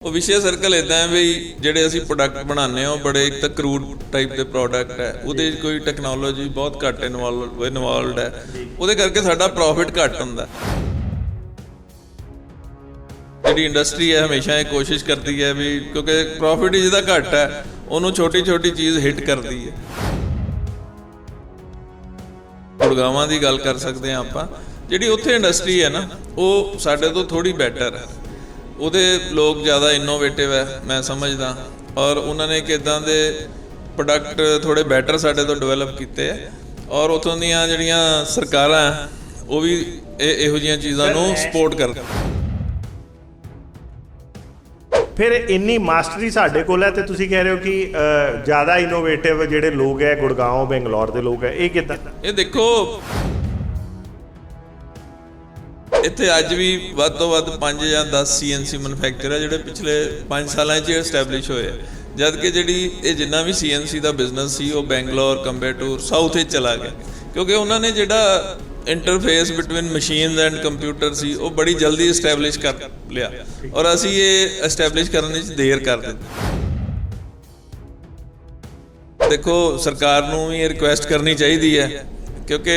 ਉਹ ਵਿਸ਼ੇ ਸਰਕਲ ਇਦਾਂ ਹੈ ਵੀ ਜਿਹੜੇ ਅਸੀਂ ਪ੍ਰੋਡਕਟ ਬਣਾਉਂਦੇ ਹਾਂ ਉਹ ਬੜੇ ਇੱਕ ਤਾਂ ਕਰੂਡ ਟਾਈਪ ਦੇ ਪ੍ਰੋਡਕਟ ਹੈ, ਉਹਦੇ 'ਚ ਕੋਈ ਟੈਕਨੋਲੋਜੀ ਬਹੁਤ ਘੱਟ ਇਨਵੋਲਵਡ ਹੈ, ਉਹਦੇ ਕਰਕੇ ਸਾਡਾ ਪ੍ਰੋਫਿਟ ਘੱਟ ਹੁੰਦਾ। ਜਿਹੜੀ ਇੰਡਸਟਰੀ ਹੈ ਹਮੇਸ਼ਾ ਇਹ ਕੋਸ਼ਿਸ਼ ਕਰਦੀ ਹੈ ਵੀ ਕਿਉਂਕਿ ਪ੍ਰੋਫਿਟ ਹੀ ਜਿਹਦਾ ਘੱਟ ਹੈ ਉਹਨੂੰ ਛੋਟੀ ਛੋਟੀ ਚੀਜ਼ ਹਿੱਟ ਕਰਦੀ ਹੈ। ਗੁੜਗਾਵਾਂ ਦੀ ਗੱਲ ਕਰ ਸਕਦੇ ਹਾਂ ਆਪਾਂ, ਜਿਹੜੀ ਉੱਥੇ ਇੰਡਸਟਰੀ ਹੈ ਨਾ ਉਹ ਸਾਡੇ ਤੋਂ ਥੋੜੀ ਬੈਟਰ ਹੈ, ਉਹਦੇ ਲੋਕ ज़्यादा इनोवेटिव है मैं समझदा, और उन्होंने किदां दे प्रोडक्ट थोड़े बैटर साडे तो डिवेलप किए और उत्थों दीयां जिहड़ियां सरकारां वो भी इहो जिहियां चीज़ां नूं सपोर्ट करदियां। फिर इन्नी मास्टरी साडे कोल है ते तुसीं कह रहे हो कि ज़्यादा इनोवेटिव जिहड़े लोग है गुड़गांव बेंगलौर के लोग है, ये किदां? ये देखो ਇੱਥੇ ਅੱਜ ਵੀ ਵੱਧ ਤੋਂ ਵੱਧ 5 ਜਾਂ 10 CNC ਮੈਨੂਫੈਕਚਰ ਹੈ ਜਿਹੜੇ ਪਿਛਲੇ 5 ਸਾਲਾਂ 'ਚ ਐਸਟੈਬਲਿਸ਼ ਹੋਏ, ਜਦ ਕਿ ਜਿਹੜੀ ਇਹ ਜਿੰਨਾ ਵੀ CNC ਦਾ ਬਿਜ਼ਨਸ ਸੀ ਉਹ ਬੈਂਗਲੌਰ ਕੰਬੈਟੂਰ ਸਾਊਥ 'ਚ ਚਲਾ ਗਿਆ, ਕਿਉਂਕਿ ਉਹਨਾਂ ਨੇ ਜਿਹੜਾ interface between machines and computer ਸੀ ਉਹ ਬੜੀ ਜਲਦੀ ਐਸਟੈਬਲਿਸ਼ ਕਰ ਲਿਆ, ਔਰ ਅਸੀਂ ਇਹ ਐਸਟੈਬਲਿਸ਼ ਕਰਨ ਵਿੱਚ ਦੇਰ ਕਰ ਦਿੱਤੀ। ਦੇਖੋ ਸਰਕਾਰ ਨੂੰ ਵੀ ਇਹ ਰਿਕੁਐਸਟ ਕਰਨੀ ਚਾਹੀਦੀ ਹੈ क्योंकि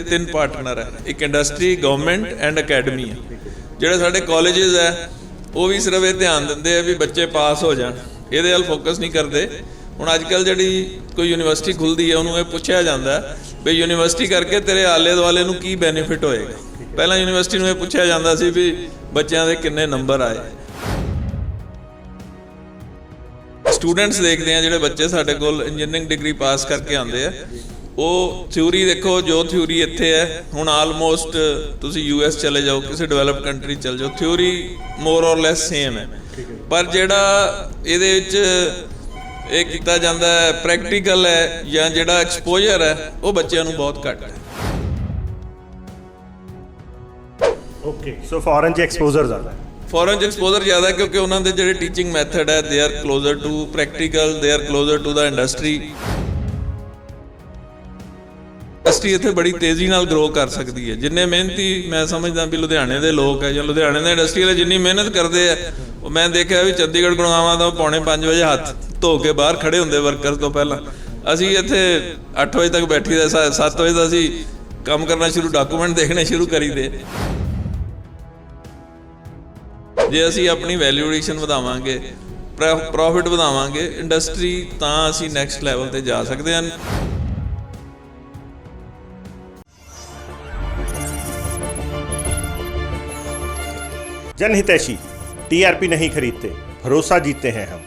तीन पार्टनर है, एक इंडस्ट्री गवर्नमेंट एंड अकैडमी है। जोड़े साढ़े कॉलेजेस है वो भी सिर्फ ये ध्यान देंगे भी बच्चे पास हो जाए, ये हल फोकस नहीं करते। हुण अजकल जी कोई यूनिवर्सिटी खुलती है उन्होंने पूछा जाता है भी यूनिवर्सिटी करके तेरे आले दुआले नूं की बैनीफिट होएगा। पहला यूनिवर्सिटी नूं पूछा जाता सी भी बच्चों के किन्ने नंबर आए। स्टूडेंट्स देखते हैं जोड़े बच्चे साढ़े कोल इंजीनियरिंग डिग्री पास करके आते हैं, ਉਹ ਥਿਊਰੀ ਦੇਖੋ ਜੋ ਥਿਊਰੀ ਇੱਥੇ ਹੈ, ਹੁਣ ਆਲਮੋਸਟ ਤੁਸੀਂ US ਚਲੇ ਜਾਓ, ਕਿਸੇ ਡਿਵੈਲਪਡ ਕੰਟਰੀ ਚਲੇ ਜਾਓ, ਥਿਊਰੀ ਮੋਰ ਔਰ ਲੈਸ ਸੇਮ ਹੈ, ਪਰ ਜਿਹੜਾ ਇਹਦੇ ਵਿੱਚ ਇਹ ਕੀਤਾ ਜਾਂਦਾ ਹੈ ਪ੍ਰੈਕਟੀਕਲ ਹੈ ਜਾਂ ਜਿਹੜਾ ਐਕਸਪੋਜ਼ਰ ਹੈ ਉਹ ਬੱਚਿਆਂ ਨੂੰ ਬਹੁਤ ਘੱਟ ਹੈ। ਓਕੇ, ਸੋ ਫੋਰਨ 'ਚ ਐਕਸਪੋਜ਼ਰ ਜ਼ਿਆਦਾ ਹੈ। ਫੋਰਨ 'ਚ ਐਕਸਪੋਜ਼ਰ ਜ਼ਿਆਦਾ ਕਿਉਂਕਿ ਉਹਨਾਂ ਦੇ ਜਿਹੜੇ ਟੀਚਿੰਗ ਮੈਥਡ ਹੈ they are closer to practical, they are closer to the industry. Industry ਇੱਥੇ ਬੜੀ ਤੇਜ਼ੀ ਨਾਲ ਗਰੋ ਕਰ ਸਕਦੀ ਹੈ, ਜਿੰਨੇ ਮਿਹਨਤੀ ਮੈਂ ਸਮਝਦਾ ਵੀ ਲੁਧਿਆਣੇ ਦੇ ਲੋਕ ਹੈ ਜਾਂ ਲੁਧਿਆਣੇ ਦੇ ਇੰਡਸਟਰੀ ਵਾਲੇ ਜਿੰਨੀ ਮਿਹਨਤ ਕਰਦੇ ਆ, ਉਹ ਮੈਂ ਦੇਖਿਆ ਵੀ ਚੰਡੀਗੜ੍ਹ ਗੁੜਗਾਵਾਂ ਤੋਂ 4:45 ਵਜੇ ਹੱਥ ਧੋ ਕੇ ਬਾਹਰ ਖੜੇ ਹੁੰਦੇ ਵਰਕਰਸ ਤੋਂ ਪਹਿਲਾਂ। ਅਸੀਂ ਇੱਥੇ 8 ਵਜੇ ਤੱਕ ਬੈਠੀ ਦਾ, 7 ਵਜੇ ਦਾ ਅਸੀਂ ਕੰਮ ਕਰਨਾ ਸ਼ੁਰੂ, ਡਾਕੂਮੈਂਟ ਦੇਖਣੇ ਸ਼ੁਰੂ ਕਰੀਦੇ। ਜੇ ਅਸੀਂ ਆਪਣੀ ਵੈਲਿਊ ਐਡੀਸ਼ਨ ਵਧਾਵਾਂਗੇ, ਪ੍ਰੋਫਿਟ ਵਧਾਵਾਂਗੇ ਇੰਡਸਟਰੀ, ਤਾਂ ਅਸੀਂ ਨੈਕਸਟ ਲੈਵਲ ਤੇ ਜਾ ਸਕਦੇ ਹਾਂ। जनहितैषी TRP नहीं खरीदते, भरोसा जीतते हैं हम।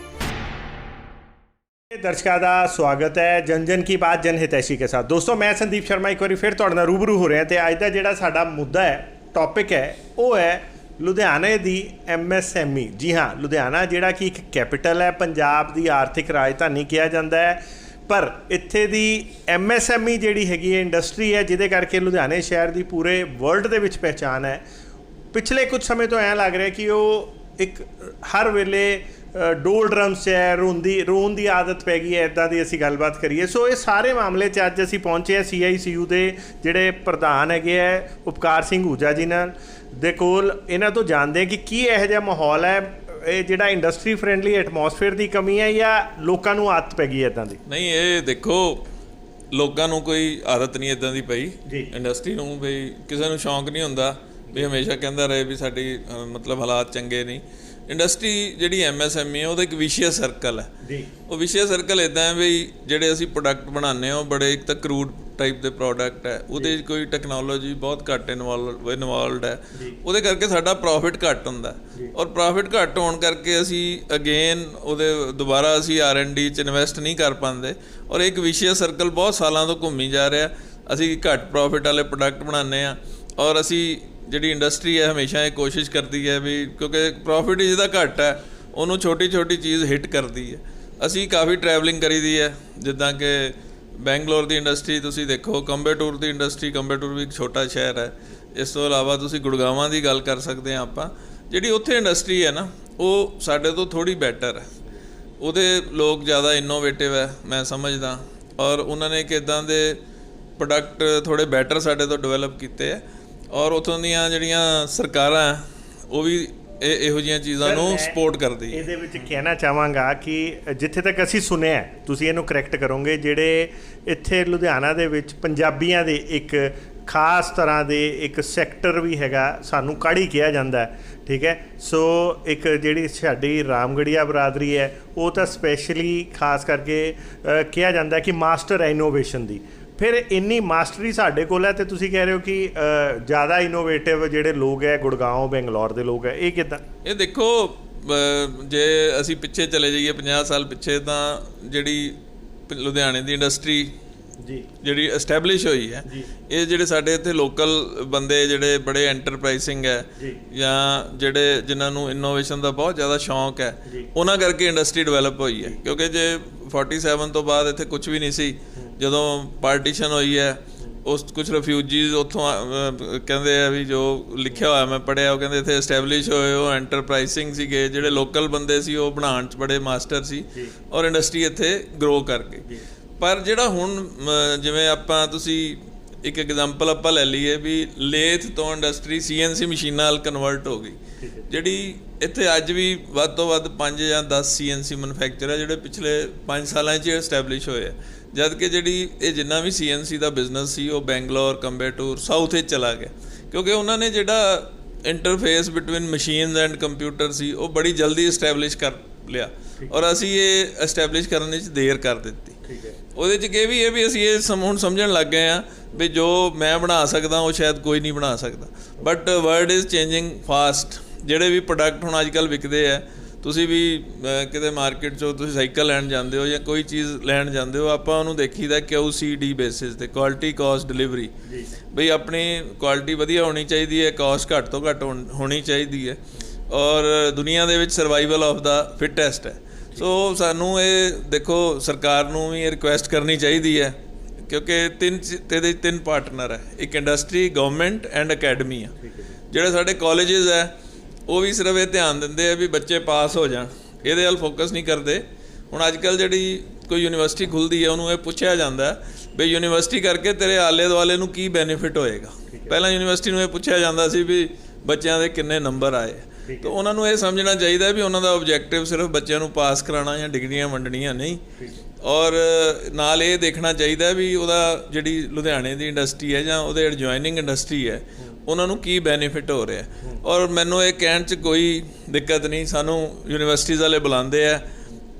दर्शकों का स्वागत है जन जन की बात जनहितैषी के साथ। दोस्तों मैं संदीप शर्मा एक बार फिर तुहाडे नाल रूबरू हो रहे हैं। तो अज का जिहड़ा साडा मुद्दा है, टॉपिक है, वो है लुधियाने की MSME। जी हाँ, लुधियाना जिहड़ा कि एक कैपिटल है, पंजाब की आर्थिक राजधानी कहा जाता है, पर इत्थे दी MSME जिहड़ी हैगी है इंडस्ट्री है, जिहदे करके लुधियाने शहर की पूरे वर्ल्ड दे विच पहचान है। पिछले कुछ समय तो ऐ लग रहा है कि वो एक हर वेले डोल ड्रम्स है, रोन की आदत पै गई है, इदां दी असीं गलबात करिए। सो ये सारे मामले च अज असीं पहुंचे हैं CICU के जिहड़े प्रधान हैगे है उपकार सिंह हूजा जी नाल दे कोल। इन्हां तो जानते हैं कि इहो जिहा माहौल है, ये जिहड़ा इंडस्ट्री फ्रेंडली एटमोसफेयर की कमी है या लोकां नूं आदत पै गई है इदां दी? नहीं, ये देखो लोकां नूं कोई आदत नहीं इदां दी पई, इंडस्ट्री नूं भी किसी नूं शौक नहीं हुंदा भी हमेशा कहता रहे भी साडी मतलब हालात चंगे नहीं। इंडस्ट्री जिहड़ी MSME है वो एक विशे सर्कल है। वो विशे सर्कल इदां है भी जिहड़े असीं प्रोडक्ट बनाने हो बड़े एक तो क्रूड टाइप के प्रोडक्ट है, ਉਹਦੇ कोई टैक्नोलॉजी बहुत घੱਟ इनवॉल्वड है, ਉਹਦੇ ਕਰਕੇ ਸਾਡਾ प्रॉफिट घੱਟ ਹੁੰਦਾ, और प्रॉफिट घੱਟ ਹੋਣ ਕਰਕੇ ਅਸੀਂ ਅਗੇਨ ਉਹਦੇ ਦੁਬਾਰਾ ਅਸੀਂ R&D 'ਚ ਇਨਵੈਸਟ ਨਹੀਂ ਕਰ ਪਾਉਂਦੇ, ਔਰ ਇੱਕ ਵਿਸ਼ੇ ਸਰਕਲ ਬਹੁਤ ਸਾਲਾਂ ਤੋਂ ਘੁੰਮੀ ਜਾ ਰਿਹਾ। ਅਸੀਂ ਘੱਟ ਪ੍ਰੋਫਿਟ ਵਾਲੇ ਪ੍ਰੋਡਕਟ ਬਣਾਉਂਦੇ ਹਾਂ, ਔਰ ਅਸੀਂ ਜਿਹੜੀ ਇੰਡਸਟਰੀ ਹੈ ਹਮੇਸ਼ਾ ਇਹ ਕੋਸ਼ਿਸ਼ ਕਰਦੀ ਹੈ ਵੀ ਕਿਉਂਕਿ ਪ੍ਰੋਫਿਟ ਜਿਹਦਾ ਘੱਟ ਹੈ ਉਹਨੂੰ ਛੋਟੀ ਛੋਟੀ ਚੀਜ਼ ਹਿੱਟ ਕਰਦੀ ਹੈ। ਅਸੀਂ ਕਾਫੀ ਟਰੈਵਲਿੰਗ ਕਰੀਦੀ ਹੈ, ਜਿੱਦਾਂ ਕਿ ਬੈਂਗਲੌਰ ਦੀ ਇੰਡਸਟਰੀ ਤੁਸੀਂ ਦੇਖੋ, ਕੰਬੈਟੂਰ ਦੀ ਇੰਡਸਟਰੀ, ਕੰਬੈਟੂਰ ਵੀ ਇੱਕ ਛੋਟਾ ਸ਼ਹਿਰ ਹੈ। ਇਸ ਤੋਂ ਇਲਾਵਾ ਤੁਸੀਂ ਗੁੜਗਾਵਾਂ ਦੀ ਗੱਲ ਕਰ ਸਕਦੇ ਹਾਂ ਆਪਾਂ, ਜਿਹੜੀ ਉੱਥੇ ਇੰਡਸਟਰੀ ਹੈ ਨਾ ਉਹ ਸਾਡੇ ਤੋਂ ਥੋੜੀ ਬੈਟਰ ਹੈ, ਉਹਦੇ ਲੋਕ ज़्यादा ਇਨੋਵੇਟਿਵ ਹੈ ਮੈਂ ਸਮਝਦਾ, ਔਰ ਉਹਨਾਂ ਨੇ ਕਿੱਦਾਂ ਦੇ ਪ੍ਰੋਡਕਟ ਥੋੜੇ ਬੈਟਰ ਸਾਡੇ ਤੋਂ ਡਿਵੈਲਪ ਕੀਤੇ ਹੈ, ਔਰ ਉੱਥੋਂ ਦੀਆਂ ਜਿਹੜੀਆਂ ਸਰਕਾਰਾਂ ਉਹ ਵੀ ਇਹ ਇਹੋ ਜਿਹੀਆਂ ਚੀਜ਼ਾਂ ਨੂੰ ਸਪੋਰਟ ਕਰਦੀ ਹੈ। ਇਹਦੇ ਵਿੱਚ ਕਹਿਣਾ ਚਾਹਾਂਗਾ ਕਿ ਜਿੱਥੇ ਤੱਕ ਅਸੀਂ ਸੁਣਿਆ, ਤੁਸੀਂ ਇਹਨੂੰ ਕਰੈਕਟ ਕਰੋਗੇ, ਜਿਹੜੇ ਇੱਥੇ ਲੁਧਿਆਣਾ ਦੇ ਵਿੱਚ ਪੰਜਾਬੀਆਂ ਦੇ ਇੱਕ ਖਾਸ ਤਰ੍ਹਾਂ ਦੇ ਇੱਕ ਸੈਕਟਰ ਵੀ ਹੈਗਾ, ਸਾਨੂੰ ਕਾੜੀ ਕਿਹਾ ਜਾਂਦਾ, ਠੀਕ ਹੈ। ਸੋ ਇੱਕ ਜਿਹੜੀ ਸਾਡੀ ਰਾਮਗੜੀਆ ਬਰਾਦਰੀ ਹੈ, ਉਹ ਤਾਂ ਸਪੈਸ਼ਲੀ ਖਾਸ ਕਰਕੇ ਕਿਹਾ ਜਾਂਦਾ ਕਿ ਮਾਸਟਰ ਹੈ ਇਨੋਵੇਸ਼ਨ ਦੀ। ਫਿਰ ਇੰਨੀ ਮਾਸਟਰੀ ਸਾਡੇ ਕੋਲ ਹੈ, ਤੇ ਤੁਸੀਂ ਕਹਿ ਰਹੇ ਹੋ ਕਿ ਜ਼ਿਆਦਾ ਇਨੋਵੇਟਿਵ ਜਿਹੜੇ ਲੋਕ ਹੈ ਗੁੜਗਾਉਂ ਬੰਗਲੌਰ ਦੇ ਲੋਕ ਹੈ, ਇਹ ਕਿੱਦਾਂ? ਇਹ ਦੇਖੋ, ਜੇ ਅਸੀਂ ਪਿੱਛੇ ਚਲੇ ਜਾਈਏ 50 ਸਾਲ ਪਿੱਛੇ, ਤਾਂ ਜਿਹੜੀ ਲੁਧਿਆਣੇ ਦੀ ਇੰਡਸਟਰੀ ਜੀ ਜਿਹੜੀ ਐਸਟੈਬਲਿਸ਼ ਹੋਈ ਹੈ, ਇਹ ਜਿਹੜੇ ਸਾਡੇ ਇੱਥੇ ਲੋਕਲ ਬੰਦੇ ਜਿਹੜੇ ਬੜੇ ਐਂਟਰਪ੍ਰਾਈਜ਼ਿੰਗ ਹੈ ਜਾਂ ਜਿਹੜੇ ਜਿਨ੍ਹਾਂ ਨੂੰ ਇਨੋਵੇਸ਼ਨ ਦਾ ਬਹੁਤ ਜ਼ਿਆਦਾ ਸ਼ੌਂਕ ਹੈ, ਉਹਨਾਂ ਕਰਕੇ ਇੰਡਸਟਰੀ ਡਿਵੈਲਪ ਹੋਈ ਹੈ। ਕਿਉਂਕਿ ਜੇ 47 ਤੋਂ ਬਾਅਦ ਇੱਥੇ ਕੁਝ ਵੀ ਨਹੀਂ ਸੀ, ਜਦੋਂ ਪਾਰਟੀਸ਼ਨ ਹੋਈ ਹੈ, ਉਸ ਕੁਝ ਰਿਫਿਊਜੀਜ਼ ਉੱਥੋਂ ਕਹਿੰਦੇ ਆ ਵੀ ਜੋ ਲਿਖਿਆ ਹੋਇਆ ਮੈਂ ਪੜ੍ਹਿਆ, ਉਹ ਕਹਿੰਦੇ ਇੱਥੇ ਐਸਟੈਬਲਿਸ਼ ਹੋਏ, ਉਹ ਐਂਟਰਪ੍ਰਾਈਜ਼ਿੰਗ ਸੀਗੇ, ਜਿਹੜੇ ਲੋਕਲ ਬੰਦੇ ਸੀ ਉਹ ਬਣਾਉਣ 'ਚ ਬੜੇ ਮਾਸਟਰ ਸੀ, ਔਰ ਇੰਡਸਟਰੀ ਇੱਥੇ ਗਰੋ ਕਰ ਗਈ। ਪਰ ਜਿਹੜਾ ਹੁਣ ਜਿਵੇਂ ਆਪਾਂ ਤੁਸੀਂ ਇੱਕ ਐਗਜ਼ਾਮਪਲ ਆਪਾਂ ਲੈ ਲਈਏ ਵੀ ਲੇਥ ਤੋਂ ਇੰਡਸਟਰੀ CNC ਮਸ਼ੀਨਾਂ ਨਾਲ ਕਨਵਰਟ ਹੋ ਗਈ, ਜਿਹੜੀ ਇੱਥੇ ਅੱਜ ਵੀ ਵੱਧ ਤੋਂ ਵੱਧ 5 ਜਾਂ 10 CNC ਮੈਨੂਫੈਕਚਰ ਹੈ ਜਿਹੜੇ ਪਿਛਲੇ 5 ਸਾਲਾਂ 'ਚ ਐਸਟੈਬਲਿਸ਼ ਹੋਏ ਆ, ਜਦ ਕਿ ਜਿਹੜੀ ਇਹ ਜਿੰਨਾ ਵੀ CNC ਦਾ ਬਿਜ਼ਨਸ ਸੀ ਉਹ ਬੈਂਗਲੌਰ, ਕੰਬੇਟੂਰ, ਸਾਊਥ 'ਚ ਚਲਾ ਗਿਆ, ਕਿਉਂਕਿ ਉਹਨਾਂ ਨੇ ਜਿਹੜਾ interface between machines and computer ਸੀ ਉਹ ਬੜੀ ਜਲਦੀ ਐਸਟੈਬਲਿਸ਼ ਕਰ ਲਿਆ, ਔਰ ਅਸੀਂ ਇਹ ਐਸਟੈਬਲਿਸ਼ ਕਰਨ ਵਿੱਚ ਦੇਰ ਕਰ ਦਿੱਤੀ। ਉਹਦੇ 'ਚ ਇਹ ਵੀ ਇਹ ਵੀ ਅਸੀਂ ਇਹ ਹੁਣ ਸਮਝਣ ਲੱਗ ਗਏ ਹਾਂ ਵੀ ਜੋ ਮੈਂ ਬਣਾ ਸਕਦਾ ਉਹ ਸ਼ਾਇਦ ਕੋਈ ਨਹੀਂ ਬਣਾ ਸਕਦਾ, but world is changing fast. ਜਿਹੜੇ ਵੀ ਪ੍ਰੋਡਕਟ ਹੁਣ ਅੱਜ ਕੱਲ੍ਹ ਵਿਕਦੇ ਆ, ਤੁਸੀਂ ਵੀ ਕਿਤੇ ਮਾਰਕੀਟ 'ਚੋਂ ਤੁਸੀਂ ਸਾਈਕਲ ਲੈਣ ਜਾਂਦੇ ਹੋ ਜਾਂ ਕੋਈ ਚੀਜ਼ ਲੈਣ ਜਾਂਦੇ ਹੋ, ਆਪਾਂ ਉਹਨੂੰ ਦੇਖੀਦਾ QCD ਬੇਸਿਸ 'ਤੇ, ਕੁਆਲਿਟੀ ਕਾਸਟ ਡਿਲੀਵਰੀ, ਬਈ ਆਪਣੀ ਕੁਆਲਿਟੀ ਵਧੀਆ ਹੋਣੀ ਚਾਹੀਦੀ ਹੈ, ਕਾਸਟ ਘੱਟ ਤੋਂ ਘੱਟ ਹੋਣੀ ਚਾਹੀਦੀ ਹੈ, ਔਰ ਦੁਨੀਆ ਦੇ ਵਿੱਚ ਸਰਵਾਈਵਲ ਆਫ ਦਾ ਫਿਟੈਸਟ ਹੈ। ਸੋ ਸਾਨੂੰ ਇਹ ਦੇਖੋ, ਸਰਕਾਰ ਨੂੰ ਵੀ ਇਹ ਰਿਕੁਐਸਟ ਕਰਨੀ ਚਾਹੀਦੀ ਹੈ, ਕਿਉਂਕਿ ਇਹਦੇ 'ਚ 3 ਪਾਰਟਨਰ ਹੈ, ਇੱਕ ਇੰਡਸਟਰੀ, ਗਵਰਨਮੈਂਟ ਐਂਡ ਅਕੈਡਮੀ ਆ। ਜਿਹੜੇ ਸਾਡੇ ਕਾਲਜਿਸ ਹੈ ਉਹ ਵੀ ਸਿਰਫ ਇਹ ਧਿਆਨ ਦਿੰਦੇ ਆ ਵੀ ਬੱਚੇ ਪਾਸ ਹੋ ਜਾਣ, ਇਹਦੇ ਵੱਲ ਫੋਕਸ ਨਹੀਂ ਕਰਦੇ। ਹੁਣ ਅੱਜ ਕੱਲ੍ਹ ਜਿਹੜੀ ਕੋਈ ਯੂਨੀਵਰਸਿਟੀ ਖੁੱਲ੍ਹਦੀ ਹੈ ਉਹਨੂੰ ਇਹ ਪੁੱਛਿਆ ਜਾਂਦਾ ਵੀ ਯੂਨੀਵਰਸਿਟੀ ਕਰਕੇ ਤੇਰੇ ਆਲੇ ਦੁਆਲੇ ਨੂੰ ਕੀ ਬੈਨੀਫਿਟ ਹੋਏਗਾ। ਪਹਿਲਾਂ ਯੂਨੀਵਰਸਿਟੀ ਨੂੰ ਇਹ ਪੁੱਛਿਆ ਜਾਂਦਾ ਸੀ ਵੀ ਬੱਚਿਆਂ ਦੇ ਕਿੰਨੇ ਨੰਬਰ ਆਏ, ਤਾਂ ਉਹਨਾਂ ਨੂੰ ਇਹ ਸਮਝਣਾ ਚਾਹੀਦਾ ਵੀ ਉਹਨਾਂ ਦਾ ਆਬਜੈਕਟਿਵ ਸਿਰਫ ਬੱਚਿਆਂ ਨੂੰ ਪਾਸ ਕਰਾਉਣਾ ਜਾਂ ਡਿਗਰੀਆਂ ਵੰਡਣੀਆਂ ਨਹੀਂ, ਔਰ ਨਾਲ ਇਹ ਦੇਖਣਾ ਚਾਹੀਦਾ ਵੀ ਉਹਦਾ ਜਿਹੜੀ ਲੁਧਿਆਣੇ ਦੀ ਇੰਡਸਟਰੀ ਹੈ ਜਾਂ ਉਹਦੇ ਐਡਜੁਆਇਨਿੰਗ ਇੰਡਸਟਰੀ ਹੈ ਉਹਨਾਂ ਨੂੰ ਕੀ ਬੈਨੀਫਿਟ ਹੋ ਰਿਹਾ। ਔਰ ਮੈਨੂੰ ਇਹ ਕਹਿਣ 'ਚ ਕੋਈ ਦਿੱਕਤ ਨਹੀਂ, ਸਾਨੂੰ ਯੂਨੀਵਰਸਿਟੀਜ਼ ਵਾਲੇ ਬੁਲਾਉਂਦੇ ਆ,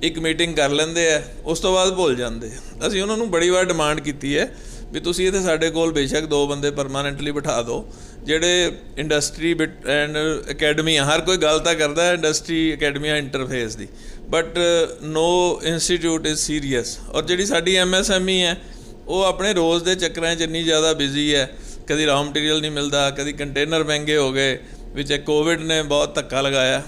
ਇੱਕ ਮੀਟਿੰਗ ਕਰ ਲੈਂਦੇ ਆ, ਉਸ ਤੋਂ ਬਾਅਦ ਭੁੱਲ ਜਾਂਦੇ। ਅਸੀਂ ਉਹਨਾਂ ਨੂੰ ਬੜੀ ਵਾਰ ਡਿਮਾਂਡ ਕੀਤੀ ਹੈ ਵੀ ਤੁਸੀਂ ਇੱਥੇ ਸਾਡੇ ਕੋਲ ਬੇਸ਼ੱਕ 2 ਬੰਦੇ ਪਰਮਾਨੈਂਟਲੀ ਬਿਠਾ ਦਿਓ, ਜਿਹੜੇ ਇੰਡਸਟਰੀ ਐਂਡ ਅਕੈਡਮੀ ਆ। ਹਰ ਕੋਈ ਗੱਲ ਤਾਂ ਕਰਦਾ ਹੈ ਇੰਡਸਟਰੀ ਅਕੈਡਮੀਆਂ ਇੰਟਰਫੇਸ ਦੀ, but no institute is serious. ਔਰ ਜਿਹੜੀ ਸਾਡੀ MSME ਹੈ ਉਹ ਆਪਣੇ ਰੋਜ਼ ਦੇ ਚੱਕਰਾਂ 'ਚ ਇੰਨੀ ਜ਼ਿਆਦਾ ਬਿਜ਼ੀ ਹੈ, ਕਦੀ ਰॉ ਮਟੀਰੀਅਲ ਨਹੀਂ ਮਿਲਦਾ, ਕਦੀ ਕੰਟੇਨਰ ਮਹਿੰਗੇ ਹੋ ਗਏ, ਵਿੱਚ ਕੋਵਿਡ ਨੇ ਬਹੁਤ ਧੱਕਾ ਲਗਾਇਆ।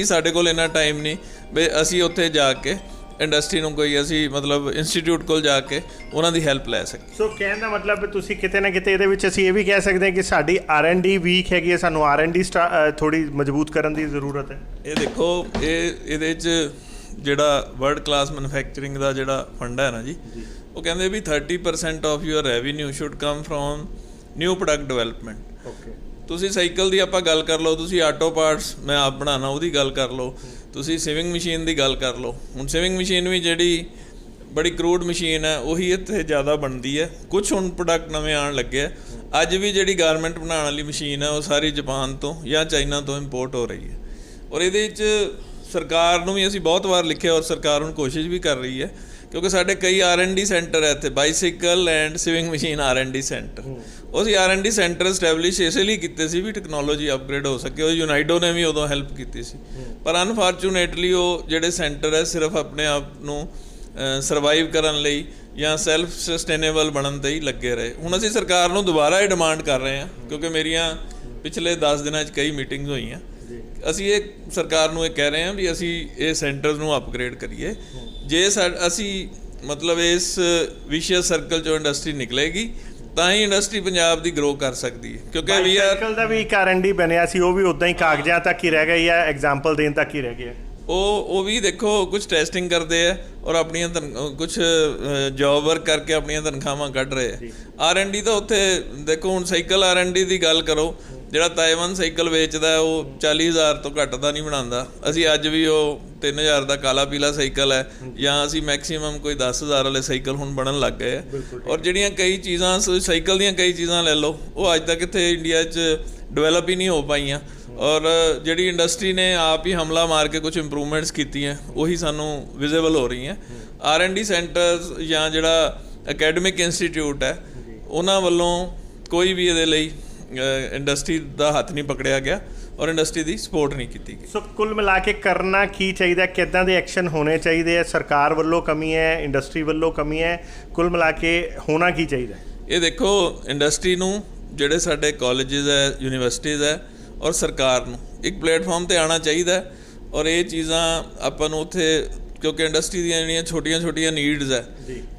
ਸਾਡੇ ਕੋਲ ਇੰਨਾ ਟਾਈਮ ਨਹੀਂ ਵੀ ਅਸੀਂ ਉੱਥੇ ਜਾ ਕੇ ਇੰਡਸਟਰੀ ਨੂੰ ਕੋਈ ਅਸੀਂ ਮਤਲਬ ਇੰਸਟੀਟਿਊਟ ਕੋਲ ਜਾ ਕੇ ਉਹਨਾਂ ਦੀ ਹੈਲਪ ਲੈ ਸਕੀਏ। ਸੋ ਕਹਿਣ ਦਾ ਮਤਲਬ ਤੁਸੀਂ ਕਿਤੇ ਨਾ ਕਿਤੇ ਇਹਦੇ ਵਿੱਚ ਅਸੀਂ ਇਹ ਵੀ ਕਹਿ ਸਕਦੇ ਹਾਂ ਕਿ ਸਾਡੀ R&D ਵੀਕ ਹੈਗੀ ਹੈ, ਸਾਨੂੰ R&D ਥੋੜ੍ਹੀ ਮਜ਼ਬੂਤ ਕਰਨ ਦੀ ਜ਼ਰੂਰਤ ਹੈ। ਇਹ ਦੇਖੋ, ਇਹਦੇ 'ਚ ਜਿਹੜਾ ਵਰਲਡ ਕਲਾਸ ਮੈਨੂਫੈਕਚਰਿੰਗ ਦਾ ਜਿਹੜਾ ਫੰਡ ਹੈ ਨਾ ਜੀ, ਉਹ ਕਹਿੰਦੇ ਵੀ 30% of your revenue should come from new product development. Okay, ਤੁਸੀਂ ਸਾਈਕਲ ਦੀ ਆਪਾਂ ਗੱਲ ਕਰ ਲਓ, ਤੁਸੀਂ ਆਟੋ ਪਾਰਟਸ ਮੈਂ ਆਪ ਬਣਾਉਣਾ ਉਹਦੀ ਗੱਲ ਕਰ ਲਓ, ਤੁਸੀਂ ਸਿਵਿੰਗ ਮਸ਼ੀਨ ਦੀ ਗੱਲ ਕਰ ਲਓ। ਹੁਣ ਸਿਵਿੰਗ ਮਸ਼ੀਨ ਵੀ ਜਿਹੜੀ ਬੜੀ ਕਰੂਡ ਮਸ਼ੀਨ ਹੈ ਉਹੀ ਇੱਥੇ ਜ਼ਿਆਦਾ ਬਣਦੀ ਹੈ। ਕੁਝ ਹੁਣ ਪ੍ਰੋਡਕਟ ਨਵੇਂ ਆਉਣ ਲੱਗੇ ਆ। ਅੱਜ ਵੀ ਜਿਹੜੀ ਗਾਰਮੈਂਟ ਬਣਾਉਣ ਵਾਲੀ ਮਸ਼ੀਨ ਹੈ ਉਹ ਸਾਰੀ ਜਾਪਾਨ ਤੋਂ ਜਾਂ ਚਾਈਨਾ ਤੋਂ ਇੰਪੋਰਟ ਹੋ ਰਹੀ ਹੈ। ਔਰ ਇਹਦੇ ਵਿੱਚ ਸਰਕਾਰ ਨੂੰ ਵੀ ਅਸੀਂ ਬਹੁਤ ਵਾਰ ਲਿਖਿਆ, ਔਰ ਸਰਕਾਰ ਹੁਣ ਕੋਸ਼ਿਸ਼ ਵੀ ਕਰ ਰਹੀ ਹੈ, ਕਿਉਂਕਿ ਸਾਡੇ ਕਈ R&D ਸੈਂਟਰ ਹੈ ਇੱਥੇ, bicycle and sewing machine R&D center. ਉਹ ਅਸੀਂ R&D ਸੈਂਟਰ ਐਸਟੈਬਲਿਸ਼ ਇਸੇ ਲਈ ਕੀਤੇ ਸੀ ਵੀ ਟੈਕਨੋਲੋਜੀ ਅਪਗ੍ਰੇਡ ਹੋ ਸਕੇ। ਉਹ ਯੂਨਾਈਡੋ ਨੇ ਵੀ ਉਦੋਂ ਹੈਲਪ ਕੀਤੀ ਸੀ, ਪਰ ਅਨਫੋਰਚੂਨੇਟਲੀ ਉਹ ਜਿਹੜੇ ਸੈਂਟਰ ਹੈ ਸਿਰਫ ਆਪਣੇ ਆਪ ਨੂੰ ਸਰਵਾਈਵ ਕਰਨ ਲਈ ਜਾਂ ਸੈਲਫ ਸਸਟੇਨੇਬਲ ਬਣਨ 'ਤੇ ਹੀ ਲੱਗੇ ਰਹੇ। ਹੁਣ ਅਸੀਂ ਸਰਕਾਰ ਨੂੰ ਦੁਬਾਰਾ ਇਹ ਡਿਮਾਂਡ ਕਰ ਰਹੇ ਹਾਂ, ਕਿਉਂਕਿ ਮੇਰੀਆਂ ਪਿਛਲੇ 10 ਦਿਨਾਂ 'ਚ ਕਈ ਮੀਟਿੰਗਸ ਹੋਈਆਂ। ਅਸੀਂ ਇਹ ਸਰਕਾਰ ਨੂੰ ਇਹ ਕਹਿ ਰਹੇ ਹਾਂ ਵੀ ਅਸੀਂ ਇਹ ਸੈਂਟਰਸ ਨੂੰ ਅਪਗ੍ਰੇਡ ਕਰੀਏ। ਜੇ ਅਸੀਂ ਮਤਲਬ ਇਸ ਵਿਸ਼ੇਸ਼ ਸਰਕਲ 'ਚੋਂ ਇੰਡਸਟਰੀ ਨਿਕਲੇਗੀ ਤਾਂ ਹੀ ਇੰਡਸਟਰੀ ਪੰਜਾਬ ਦੀ ਗਰੋ ਕਰ ਸਕਦੀ ਹੈ। ਕਿਉਂਕਿ ਸਾਈਕਲ ਦਾ ਵੀ ਇੱਕ R&D ਬਣਿਆ ਸੀ, ਉਹ ਵੀ ਉੱਦਾਂ ਹੀ ਕਾਗਜ਼ਾਂ ਤੱਕ ਹੀ ਰਹਿ ਗਿਆ ਜਾਂ ਐਗਜ਼ਾਮਪਲ ਦੇਣ ਤੱਕ ਹੀ ਰਹਿ ਗਿਆ। ਉਹ ਵੀ ਦੇਖੋ ਕੁਝ ਟੈਸਟਿੰਗ ਕਰਦੇ ਆ ਔਰ ਆਪਣੀਆਂ ਕੁਝ ਜੋਬ ਵਰਕ ਕਰਕੇ ਆਪਣੀਆਂ ਤਨਖਾਹਾਂ ਕੱਢ ਰਹੇ ਆ। R&D ਤਾਂ ਉੱਥੇ ਦੇਖੋ, ਹੁਣ ਸਾਈਕਲ R&D ਦੀ ਗੱਲ ਕਰੋ ਜਿਹੜਾ ਤਾਇਵਾਨ ਸਾਈਕਲ ਵੇਚਦਾ ਉਹ 40,000 ਤੋਂ ਘੱਟ ਦਾ ਨਹੀਂ ਬਣਾਉਂਦਾ। ਅਸੀਂ ਅੱਜ ਵੀ ਉਹ 3,000 ਦਾ ਕਾਲਾ ਪੀਲਾ ਸਾਈਕਲ ਹੈ, ਜਾਂ ਅਸੀਂ ਮੈਕਸੀਮਮ ਕੋਈ 10,000 ਵਾਲੇ ਸਾਈਕਲ ਹੁਣ ਬਣਨ ਲੱਗ ਗਏ ਆ। ਔਰ ਜਿਹੜੀਆਂ ਕਈ ਚੀਜ਼ਾਂ ਸਾਈਕਲ ਦੀਆਂ ਕਈ ਚੀਜ਼ਾਂ ਲੈ ਲਓ, ਉਹ ਅੱਜ ਤੱਕ ਇੱਥੇ ਇੰਡੀਆ 'ਚ ਡਿਵੈਲਪ ਹੀ ਨਹੀਂ ਹੋ ਪਾਈਆਂ। ਔਰ ਜਿਹੜੀ ਇੰਡਸਟਰੀ ਨੇ ਆਪ ਹੀ ਹਮਲਾ ਮਾਰ ਕੇ ਕੁਝ ਇੰਪਰੂਵਮੈਂਟਸ ਕੀਤੀਆਂ, ਉਹੀ ਸਾਨੂੰ ਵਿਜ਼ੀਬਲ ਹੋ ਰਹੀਆਂ। R&D ਸੈਂਟਰਸ ਜਾਂ ਜਿਹੜਾ ਅਕੈਡਮਿਕ ਇੰਸਟੀਚਿਊਟ ਹੈ, ਉਹਨਾਂ ਵੱਲੋਂ ਕੋਈ ਵੀ ਇਹਦੇ ਲਈ ਇੰਡਸਟਰੀ ਦਾ ਹੱਥ ਨਹੀਂ ਪਕੜਿਆ ਗਿਆ ਔਰ ਇੰਡਸਟਰੀ ਦੀ ਸਪੋਰਟ ਨਹੀਂ ਕੀਤੀ ਗਈ। ਸੋ ਕੁੱਲ ਮਿਲਾ ਕੇ ਕਰਨਾ ਕੀ ਚਾਹੀਦਾ, ਕਿੱਦਾਂ ਦੇ ਐਕਸ਼ਨ ਹੋਣੇ ਚਾਹੀਦੇ ਹੈ? ਸਰਕਾਰ ਵੱਲੋਂ ਕਮੀ ਹੈ, ਇੰਡਸਟਰੀ ਵੱਲੋਂ ਕਮੀ ਹੈ, ਕੁੱਲ ਮਿਲਾ ਕੇ ਹੋਣਾ ਕੀ ਚਾਹੀਦਾ? ਇਹ ਦੇਖੋ, ਇੰਡਸਟਰੀ ਨੂੰ, ਜਿਹੜੇ ਸਾਡੇ ਕਾਲਜਿਸ ਹੈ, ਯੂਨੀਵਰਸਿਟੀਜ਼ ਹੈ, ਔਰ ਸਰਕਾਰ ਨੂੰ ਇੱਕ ਪਲੇਟਫਾਰਮ 'ਤੇ ਆਉਣਾ ਚਾਹੀਦਾ। ਔਰ ਇਹ ਚੀਜ਼ਾਂ ਆਪਾਂ ਨੂੰ ਉੱਥੇ, ਕਿਉਂਕਿ ਇੰਡਸਟਰੀ ਦੀਆਂ ਜਿਹੜੀਆਂ ਛੋਟੀਆਂ ਨੀਡਸ ਹੈ,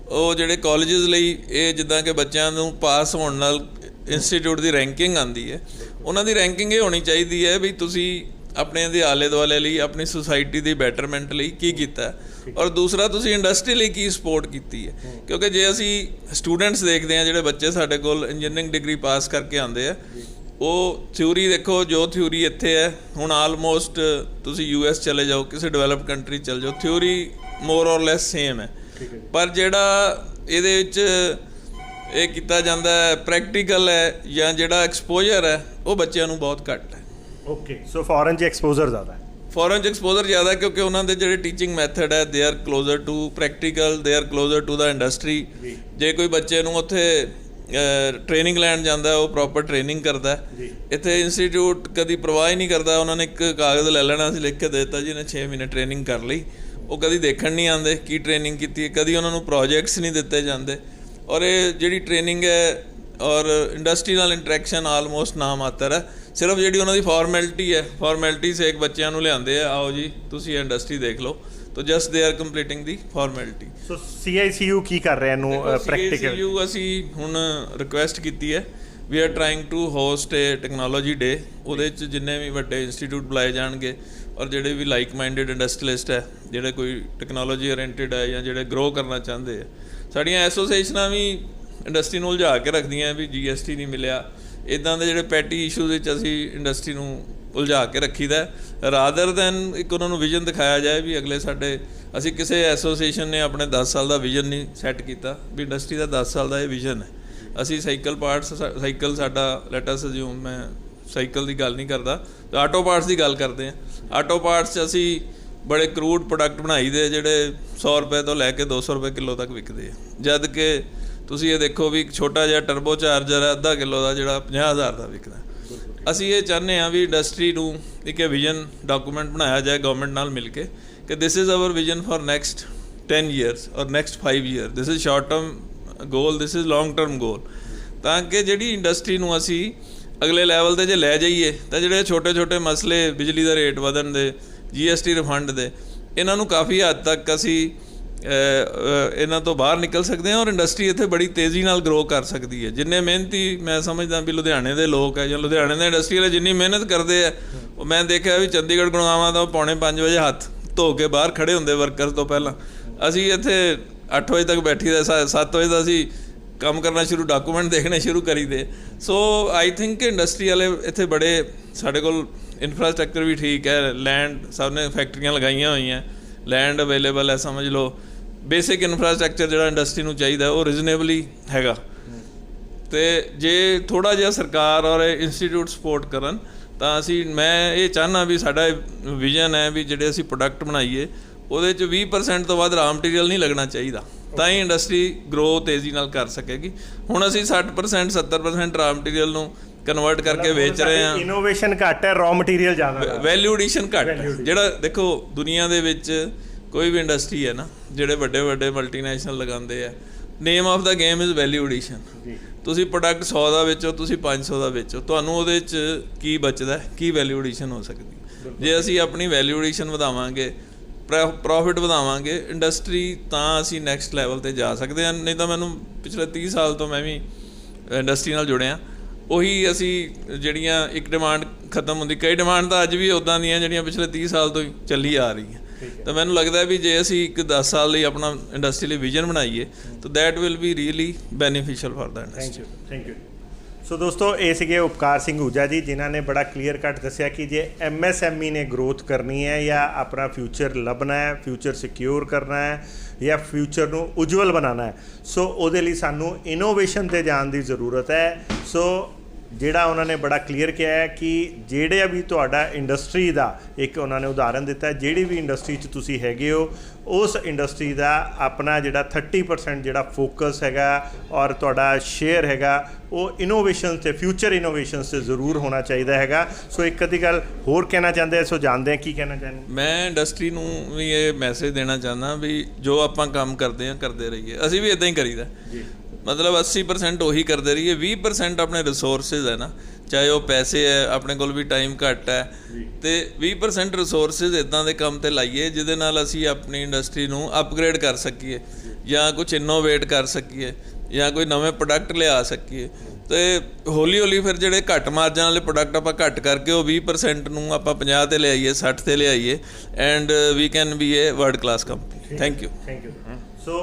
ਉਹ ਜਿਹੜੇ ਕਾਲਜਿਸ ਲਈ, ਇਹ ਜਿੱਦਾਂ ਕਿ ਬੱਚਿਆਂ ਨੂੰ ਪਾਸ ਹੋਣ ਨਾਲ ਇੰਸਟੀਚਿਊਟ ਦੀ ਰੈਂਕਿੰਗ ਆਉਂਦੀ ਹੈ, ਉਹਨਾਂ ਦੀ ਰੈਂਕਿੰਗ ਇਹ ਹੋਣੀ ਚਾਹੀਦੀ ਹੈ ਵੀ ਤੁਸੀਂ ਆਪਣੇ ਦੇ ਆਲੇ ਦੁਆਲੇ ਲਈ, ਆਪਣੀ ਸੁਸਾਇਟੀ ਦੀ ਬੈਟਰਮੈਂਟ ਲਈ ਕੀ ਕੀਤਾ, ਔਰ ਦੂਸਰਾ ਤੁਸੀਂ ਇੰਡਸਟਰੀ ਲਈ ਕੀ ਸਪੋਰਟ ਕੀਤੀ ਹੈ। ਕਿਉਂਕਿ ਜੇ ਅਸੀਂ ਸਟੂਡੈਂਟਸ ਦੇਖਦੇ ਹਾਂ, ਜਿਹੜੇ ਬੱਚੇ ਸਾਡੇ ਕੋਲ ਇੰਜੀਨੀਅਰਿੰਗ ਡਿਗਰੀ ਪਾਸ ਕਰਕੇ ਆਉਂਦੇ ਆ, ਉਹ ਥਿਊਰੀ ਦੇਖੋ, ਜੋ ਥਿਊਰੀ ਇੱਥੇ ਹੈ, ਹੁਣ ਆਲਮੋਸਟ ਤੁਸੀਂ US ਚਲੇ ਜਾਓ, ਕਿਸੇ ਡਿਵੈਲਪ ਕੰਟਰੀ ਚਲੇ ਜਾਓ, ਥਿਊਰੀ ਮੋਰ ਔਰ ਲੈਸ ਸੇਮ ਹੈ। ਪਰ ਜਿਹੜਾ ਇਹਦੇ ਵਿੱਚ ਇਹ ਕੀਤਾ ਜਾਂਦਾ ਹੈ, ਪ੍ਰੈਕਟੀਕਲ ਹੈ ਜਾਂ ਜਿਹੜਾ ਐਕਸਪੋਜ਼ਰ ਹੈ, ਉਹ ਬੱਚਿਆਂ ਨੂੰ ਬਹੁਤ ਘੱਟ ਹੈ। ਓਕੇ, ਸੋ ਫੋਰਨ 'ਚ ਐਕਸਪੋਜ਼ਰ ਜ਼ਿਆਦਾ ਹੈ। ਫੋਰਨ 'ਚ ਐਕਸਪੋਜ਼ਰ ਜ਼ਿਆਦਾ, ਕਿਉਂਕਿ ਉਹਨਾਂ ਦੇ ਜਿਹੜੇ ਟੀਚਿੰਗ ਮੈਥਡ ਹੈ, they are closer to practical, they are closer to the industry. ਜੇ ਕੋਈ ਬੱਚੇ ਨੂੰ ਉੱਥੇ ਟ੍ਰੇਨਿੰਗ ਲੈਣ ਜਾਂਦਾ, ਉਹ ਪ੍ਰੋਪਰ ਟ੍ਰੇਨਿੰਗ ਕਰਦਾ। ਇੱਥੇ ਇੰਸਟੀਚਿਊਟ ਕਦੀ ਪਰਵਾਹ ਹੀ ਨਹੀਂ ਕਰਦਾ, ਉਹਨਾਂ ਨੇ ਇੱਕ ਕਾਗਜ਼ ਲੈ ਲੈਣਾ, ਅਸੀਂ ਲਿਖ ਕੇ ਦੇ ਦਿੱਤਾ ਜੀ ਇਹਨੇ 6 ਮਹੀਨੇ ਟ੍ਰੇਨਿੰਗ ਕਰ ਲਈ। ਉਹ ਕਦੀ ਦੇਖਣ ਨਹੀਂ ਆਉਂਦੇ ਕੀ ਟ੍ਰੇਨਿੰਗ ਕੀਤੀ ਹੈ, ਕਦੀ ਉਹਨਾਂ ਨੂੰ ਪ੍ਰੋਜੈਕਟਸ ਨਹੀਂ ਦਿੱਤੇ ਜਾਂਦੇ। ਔਰ ਇਹ ਜਿਹੜੀ ਟ੍ਰੇਨਿੰਗ ਹੈ ਔਰ ਇੰਡਸਟਰੀ ਨਾਲ ਇੰਟਰੈਕਸ਼ਨ ਆਲਮੋਸਟ ਨਾ ਮਾਤਰ ਹੈ। ਸਿਰਫ ਜਿਹੜੀ ਉਹਨਾਂ ਦੀ ਫਾਰਮੈਲਿਟੀ ਹੈ, ਫਾਰਮੈਲਿਟੀ ਸੇ ਇੱਕ ਬੱਚਿਆਂ ਨੂੰ ਲਿਆਉਂਦੇ ਆ, ਆਓ ਜੀ ਤੁਸੀਂ ਇਹ ਇੰਡਸਟਰੀ ਦੇਖ ਲਓ, ਤਾਂ just they are ਕੰਪਲੀਟਿੰਗ the formality. So CICU ਕੀ ਕਰ ਰਿਹਾ ਇਹਨੂੰ ਪ੍ਰੈਕਟੀਕਲ? CICU ਅਸੀਂ ਹੁਣ ਰਿਕੁਐਸਟ ਕੀਤੀ ਹੈ, we are trying to host a technology day. ਉਹਦੇ 'ਚ ਜਿੰਨੇ ਵੀ ਵੱਡੇ ਇੰਸਟੀਚਿਊਟ ਬੁਲਾਏ ਜਾਣਗੇ, ਔਰ ਜਿਹੜੇ ਵੀ ਲਾਈਕ ਮਾਈਂਡਡ ਇੰਡਸਟਰੀਲਿਸਟ ਹੈ, ਜਿਹੜੇ ਕੋਈ ਟੈਕਨੋਲੋਜੀ ਓਰੀਐਂਟਡ ਹੈ ਜਾਂ ਜਿਹੜੇ ਗਰੋ ਕਰਨਾ ਚਾਹੁੰਦੇ ਆ। ਸਾਡੀਆਂ ਐਸੋਸੀਏਸ਼ਨਾਂ ਵੀ ਇੰਡਸਟਰੀ ਨੂੰ ਉਲਝਾ ਕੇ ਰੱਖਦੀਆਂ ਵੀ GST ਨਹੀਂ ਮਿਲਿਆ, ਇੱਦਾਂ ਦੇ ਜਿਹੜੇ ਪੈਟੀ ਇਸ਼ੂਜ਼ ਵਿੱਚ ਅਸੀਂ ਇੰਡਸਟਰੀ ਨੂੰ ਉਲਝਾ ਕੇ ਰੱਖੀਦਾ, ਰਾਦਰ ਦੈਨ ਇੱਕ ਉਹਨਾਂ ਨੂੰ ਵਿਜ਼ਨ ਦਿਖਾਇਆ ਜਾਏ ਵੀ ਅਗਲੇ ਸਾਡੇ, ਅਸੀਂ ਕਿਸੇ ਐਸੋਸੀਏਸ਼ਨ ਨੇ ਆਪਣੇ 10 ਸਾਲ ਦਾ ਵਿਜ਼ਨ ਨਹੀਂ ਸੈੱਟ ਕੀਤਾ ਵੀ ਇੰਡਸਟਰੀ ਦਾ 10 ਸਾਲ ਦਾ ਇਹ ਵਿਜ਼ਨ ਹੈ। ਅਸੀਂ ਸਾਈਕਲ ਪਾਰਟਸ, ਸਾਈਕਲ ਸਾਡਾ ਲੈਟ ਅਸ ਅਸਿਊਮ, ਮੈਂ ਸਾਈਕਲ ਦੀ ਗੱਲ ਨਹੀਂ ਕਰਦਾ, ਆਟੋ ਪਾਰਟਸ ਦੀ ਗੱਲ ਕਰਦੇ ਹਾਂ। ਆਟੋ ਪਾਰਟਸ 'ਚ ਅਸੀਂ ਬੜੇ ਕਰੂਡ ਪ੍ਰੋਡਕਟ ਬਣਾਈ ਦੇ, ਜਿਹੜੇ 100 ਰੁਪਏ ਤੋਂ ਲੈ ਕੇ 200 ਰੁਪਏ ਕਿਲੋ ਤੱਕ ਵਿਕਦੇ ਆ। ਜਦ ਕਿ ਤੁਸੀਂ ਇਹ ਦੇਖੋ ਵੀ ਇੱਕ ਛੋਟਾ ਜਿਹਾ ਟਰਬੋ ਚਾਰਜਰ ਹੈ ਅੱਧਾ ਕਿਲੋ ਦਾ, ਜਿਹੜਾ 50,000 ਦਾ ਵਿਕਦਾ। ਅਸੀਂ ਇਹ ਚਾਹੁੰਦੇ ਹਾਂ ਵੀ ਇੰਡਸਟਰੀ ਨੂੰ ਇੱਕ ਵਿਜ਼ਨ ਡਾਕੂਮੈਂਟ ਬਣਾਇਆ ਜਾਏ ਗਵਰਨਮੈਂਟ ਨਾਲ ਮਿਲ ਕੇ, ਕਿ this is our vision for next 10 years ਔਰ next 5 years, this is short term goal, this is long term goal, ਤਾਂ ਕਿ ਜਿਹੜੀ ਇੰਡਸਟਰੀ ਨੂੰ ਅਸੀਂ ਅਗਲੇ ਲੈਵਲ 'ਤੇ ਜੇ ਲੈ ਜਾਈਏ, ਤਾਂ ਜਿਹੜੇ ਛੋਟੇ ਮਸਲੇ, ਬਿਜਲੀ ਦਾ ਰੇਟ ਵਧਣ ਦੇ, GST ਰਿਫੰਡ ਦੇ, ਇਹਨਾਂ ਨੂੰ ਕਾਫੀ ਹੱਦ ਤੱਕ ਅਸੀਂ ਇਹਨਾਂ ਤੋਂ ਬਾਹਰ ਨਿਕਲ ਸਕਦੇ ਹਾਂ। ਔਰ ਇੰਡਸਟਰੀ ਇੱਥੇ ਬੜੀ ਤੇਜ਼ੀ ਨਾਲ ਗਰੋ ਕਰ ਸਕਦੀ ਹੈ। ਜਿੰਨੇ ਮਿਹਨਤੀ, ਮੈਂ ਸਮਝਦਾ ਵੀ ਲੁਧਿਆਣੇ ਦੇ ਲੋਕ ਹੈ ਜਾਂ ਲੁਧਿਆਣੇ ਦੇ ਇੰਡਸਟਰੀ ਵਾਲੇ ਜਿੰਨੀ ਮਿਹਨਤ ਕਰਦੇ ਆ, ਉਹ ਮੈਂ ਦੇਖਿਆ ਵੀ ਚੰਡੀਗੜ੍ਹ ਗੁੜਗਾਵਾਂ ਦਾ 4:45 ਵਜੇ ਹੱਥ ਧੋ ਕੇ ਬਾਹਰ ਖੜ੍ਹੇ ਹੁੰਦੇ ਵਰਕਰ ਤੋਂ ਪਹਿਲਾਂ। ਅਸੀਂ ਇੱਥੇ 8 ਵਜੇ ਤੱਕ ਬੈਠੀ ਦਾ, 7 ਵਜੇ ਦਾ ਅਸੀਂ ਕੰਮ ਕਰਨਾ ਸ਼ੁਰੂ, ਡਾਕੂਮੈਂਟ ਦੇਖਣੇ ਸ਼ੁਰੂ ਕਰੀਦੇ। ਸੋ ਆਈ ਥਿੰਕ ਇੰਡਸਟਰੀ ਵਾਲੇ ਇੱਥੇ ਬੜੇ, ਸਾਡੇ ਕੋਲ ਇਨਫਰਾਸਟਰਕਚਰ ਵੀ ਠੀਕ ਹੈ, ਲੈਂਡ ਸਭ ਨੇ ਫੈਕਟਰੀਆਂ ਲਗਾਈਆਂ ਹੋਈਆਂ, ਲੈਂਡ ਅਵੇਲੇਬਲ ਹੈ, ਸਮਝ ਲਓ ਬੇਸਿਕ ਇਨਫਰਾਸਟਰਕਚਰ ਜਿਹੜਾ ਇੰਡਸਟਰੀ ਨੂੰ ਚਾਹੀਦਾ ਉਹ ਰੀਜ਼ਨੇਬਲੀ ਹੈਗਾ। ਅਤੇ ਜੇ ਥੋੜ੍ਹਾ ਜਿਹਾ ਸਰਕਾਰ ਔਰ ਇੰਸਟੀਚਿਊਟ ਸਪੋਰਟ ਕਰਨ, ਤਾਂ ਮੈਂ ਇਹ ਚਾਹੁੰਦਾ ਵੀ ਸਾਡਾ ਵਿਜ਼ਨ ਹੈ ਵੀ ਜਿਹੜੇ ਅਸੀਂ ਪ੍ਰੋਡਕਟ ਬਣਾਈਏ, ਉਹਦੇ 'ਚ 20% ਤੋਂ ਵੱਧ ਰਾ ਮਟੀਰੀਅਲ ਨਹੀਂ ਲੱਗਣਾ ਚਾਹੀਦਾ, ਤਾਂ ਹੀ ਇੰਡਸਟਰੀ ਗਰੋ ਤੇਜ਼ੀ ਨਾਲ ਕਰ ਸਕੇਗੀ। ਹੁਣ ਅਸੀਂ 60% 70% ਰਾ ਮਟੀਰੀਅਲ ਨੂੰ ਕਨਵਰਟ ਕਰਕੇ ਵੇਚ ਰਹੇ ਹਾਂ। ਇਨੋਵੇਸ਼ਨ ਘੱਟ ਹੈ, ਰਾ ਮਟੀਰੀਅਲ ਜ਼ਿਆਦਾ, ਵੈਲਿਊ ਐਡੀਸ਼ਨ ਘੱਟ ਹੈ। ਜਿਹੜਾ ਦੇਖੋ ਦੁਨੀਆ ਦੇ ਵਿੱਚ ਕੋਈ ਵੀ ਇੰਡਸਟਰੀ ਹੈ ਨਾ, ਜਿਹੜੇ ਵੱਡੇ ਮਲਟੀਨੈਸ਼ਨਲ ਲਗਾਉਂਦੇ ਆ, name of the game is value addition. ਤੁਸੀਂ ਪ੍ਰੋਡਕਟ 100 ਦਾ ਵੇਚੋ, ਤੁਸੀਂ 500 ਦਾ ਵੇਚੋ, ਤੁਹਾਨੂੰ ਉਹਦੇ 'ਚ ਕੀ ਬਚਦਾ, ਕੀ ਵੈਲਿਊ ਐਡੀਸ਼ਨ ਹੋ ਸਕਦੀ। ਜੇ ਅਸੀਂ ਆਪਣੀ ਵੈਲਿਊ ਐਡੀਸ਼ਨ ਵਧਾਵਾਂਗੇ, ਪ੍ਰੋਫਿਟ ਵਧਾਵਾਂਗੇ ਇੰਡਸਟਰੀ, ਤਾਂ ਅਸੀਂ ਨੈਕਸਟ ਲੈਵਲ 'ਤੇ ਜਾ ਸਕਦੇ ਹਾਂ। ਨਹੀਂ ਤਾਂ ਮੈਨੂੰ ਪਿਛਲੇ 30 ਸਾਲ ਤੋਂ ਮੈਂ ਵੀ ਇੰਡਸਟਰੀ ਨਾਲ ਜੁੜਿਆ, ਉਹੀ ਅਸੀਂ ਜਿਹੜੀਆਂ ਇੱਕ ਡਿਮਾਂਡ ਖਤਮ ਹੁੰਦੀ, ਕਈ ਡਿਮਾਂਡ ਤਾਂ ਅੱਜ ਵੀ ਉੱਦਾਂ ਦੀਆਂ ਜਿਹੜੀਆਂ ਪਿਛਲੇ 30 ਸਾਲ ਤੋਂ ਹੀ ਚੱਲੀ ਆ ਰਹੀਆਂ। ਤਾਂ ਮੈਨੂੰ ਲੱਗਦਾ ਵੀ ਜੇ ਅਸੀਂ ਇੱਕ 10 ਸਾਲ ਲਈ ਆਪਣਾ ਇੰਡਸਟਰੀ ਲਈ ਵਿਜ਼ਨ ਬਣਾਈਏ, ਤਾਂ that will be really beneficial for the industry. Thank you. So ਦੋਸਤੋ ਇਹ ਸੀਗੇ ਉਪਕਾਰ ਸਿੰਘ ਊਜਾ ਜੀ, ਜਿਨ੍ਹਾਂ ਨੇ ਬੜਾ ਕਲੀਅਰ ਕੱਟ ਦੱਸਿਆ ਕਿ ਜੇ MSME ਨੇ ਗਰੋਥ ਕਰਨੀ ਹੈ ਜਾਂ ਆਪਣਾ ਫਿਊਚਰ ਲੱਭਣਾ ਹੈ, ਫਿਊਚਰ ਸਿਕਿਉਰ ਕਰਨਾ ਹੈ ਜਾਂ ਫਿਊਚਰ ਨੂੰ ਉਜਵਲ ਬਣਾਉਣਾ ਹੈ, ਸੋ ਉਹਦੇ ਲਈ ਸਾਨੂੰ ਇਨੋਵੇਸ਼ਨ 'ਤੇ ਜਾਣ ਦੀ ਜ਼ਰੂਰਤ ਹੈ। ਸੋ ਜਿਹੜਾ ਉਹਨਾਂ ਨੇ ਬੜਾ ਕਲੀਅਰ ਕਿਹਾ ਹੈ ਕਿ ਜਿਹੜੇ ਵੀ ਤੁਹਾਡਾ ਇੰਡਸਟਰੀ ਦਾ ਇੱਕ ਉਹਨਾਂ ਨੇ ਉਦਾਹਰਨ ਦਿੱਤਾ, ਜਿਹੜੀ ਵੀ ਇੰਡਸਟਰੀ 'ਚ ਤੁਸੀਂ ਹੈਗੇ ਹੋ ਉਸ ਇੰਡਸਟਰੀ ਦਾ ਆਪਣਾ ਜਿਹੜਾ 30% ਜਿਹੜਾ ਫੋਕਸ ਹੈਗਾ ਔਰ ਤੁਹਾਡਾ ਸ਼ੇਅਰ ਹੈਗਾ ਉਹ ਇਨੋਵੇਸ਼ਨ 'ਤੇ, ਫਿਊਚਰ ਇਨੋਵੇਸ਼ਨ 'ਤੇ ਜ਼ਰੂਰ ਹੋਣਾ ਚਾਹੀਦਾ ਹੈਗਾ। ਸੋ ਇੱਕ ਅੱਧੀ ਗੱਲ ਹੋਰ ਕਹਿਣਾ ਚਾਹੁੰਦੇ, ਸੋ ਜਾਣਦੇ ਹਾਂ ਕੀ ਕਹਿਣਾ ਚਾਹੁੰਦੇ। ਮੈਂ ਇੰਡਸਟਰੀ ਨੂੰ ਵੀ ਇਹ ਮੈਸੇਜ ਦੇਣਾ ਚਾਹੁੰਦਾ ਵੀ ਜੋ ਆਪਾਂ ਕੰਮ ਕਰਦੇ ਹਾਂ ਕਰਦੇ ਰਹੀਏ, ਅਸੀਂ ਵੀ ਇਦਾਂ ਹੀ ਕਰੀਦਾ ਜੀ। ਮਤਲਬ 80% ਉਹੀ ਕਰਦੇ ਰਹੀਏ, 20% ਆਪਣੇ ਰਿਸੋਰਸਿਸ ਹੈ ਨਾ, ਚਾਹੇ ਉਹ ਪੈਸੇ ਹੈ, ਆਪਣੇ ਕੋਲ ਵੀ ਟਾਈਮ ਘੱਟ ਹੈ, ਤੇ 20% ਰਿਸੋਰਸਿਸ ਇੱਦਾਂ ਦੇ ਕੰਮ 'ਤੇ ਲਾਈਏ ਜਿਹਦੇ ਨਾਲ ਅਸੀਂ ਆਪਣੀ ਇੰਡਸਟਰੀ ਨੂੰ ਅਪਗ੍ਰੇਡ ਕਰ ਸਕੀਏ ਜਾਂ ਕੁਝ ਇਨੋਵੇਟ ਕਰ ਸਕੀਏ ਜਾਂ ਕੋਈ ਨਵੇਂ ਪ੍ਰੋਡਕਟ ਲਿਆ ਸਕੀਏ। ਅਤੇ ਹੌਲੀ ਹੌਲੀ ਫਿਰ ਜਿਹੜੇ ਘੱਟ ਮਾਰਜਨ ਵਾਲੇ ਪ੍ਰੋਡਕਟ ਆਪਾਂ ਘੱਟ ਕਰਕੇ ਉਹ 20% ਨੂੰ ਆਪਾਂ 50 'ਤੇ ਲਿਆਈਏ, 60 'ਤੇ ਲਿਆਈਏ, and we can be a world class company. Thank you. So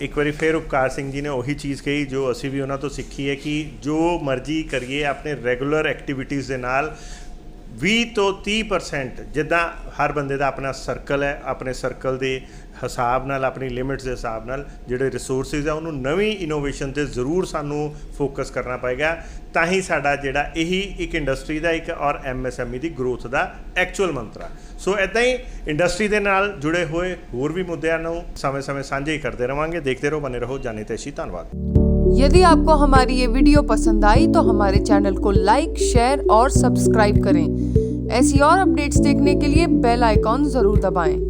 ਇੱਕ ਵਾਰੀ ਫਿਰ ਉਪਕਾਰ ਸਿੰਘ ਜੀ ਨੇ ਉਹੀ ਚੀਜ਼ ਕਹੀ ਜੋ ਅਸੀਂ ਵੀ ਉਹਨਾਂ ਤੋਂ ਸਿੱਖੀ ਹੈ ਕਿ ਜੋ ਮਰਜ਼ੀ ਕਰੀਏ ਆਪਣੇ ਰੈਗੂਲਰ ਐਕਟੀਵਿਟੀਜ਼ ਦੇ ਨਾਲ 20 ਤੋਂ 30% ਜਿੱਦਾਂ ਹਰ ਬੰਦੇ ਦਾ ਆਪਣਾ ਸਰਕਲ ਹੈ, ਆਪਣੇ ਸਰਕਲ ਦੇ ਹਿਸਾਬ ਨਾਲ, ਆਪਣੀ ਲਿਮਿਟਸ ਦੇ ਹਿਸਾਬ ਨਾਲ ਜਿਹੜੇ ਰਿਸੋਰਸਿਸ ਆ ਉਹਨੂੰ ਨਵੀਂ ਇਨੋਵੇਸ਼ਨ 'ਤੇ ਜ਼ਰੂਰ ਸਾਨੂੰ ਫੋਕਸ ਕਰਨਾ ਪਏਗਾ, ਤਾਂ ਹੀ ਸਾਡਾ ਜਿਹੜਾ ਇਹੀ ਇੱਕ ਇੰਡਸਟਰੀ ਦਾ ਇੱਕ ਔਰ MSME ਦੀ ਗਰੋਥ ਦਾ ਐਕਚੁਅਲ ਮੰਤਰ ਆ। ਸੋ ਇੱਦਾਂ ਹੀ ਇੰਡਸਟਰੀ ਦੇ ਨਾਲ ਜੁੜੇ ਹੋਏ ਹੋਰ ਵੀ ਮੁੱਦਿਆਂ ਨੂੰ ਸਮੇਂ-ਸਮੇਂ ਸਾਂਝੇ ਕਰਦੇ ਰਹਾਂਗੇ। ਦੇਖਦੇ ਰਹੋ, ਬਨੇ ਰਹੋ ਜਾਨੇ तैशी। धन्यवाद। यदि आपको हमारी ये वीडियो पसंद आई तो हमारे चैनल को लाइक, शेयर और सब्सक्राइब करें। ऐसी और अपडेट्स देखने के लिए बेल आइकॉन ज़रूर दबाएं।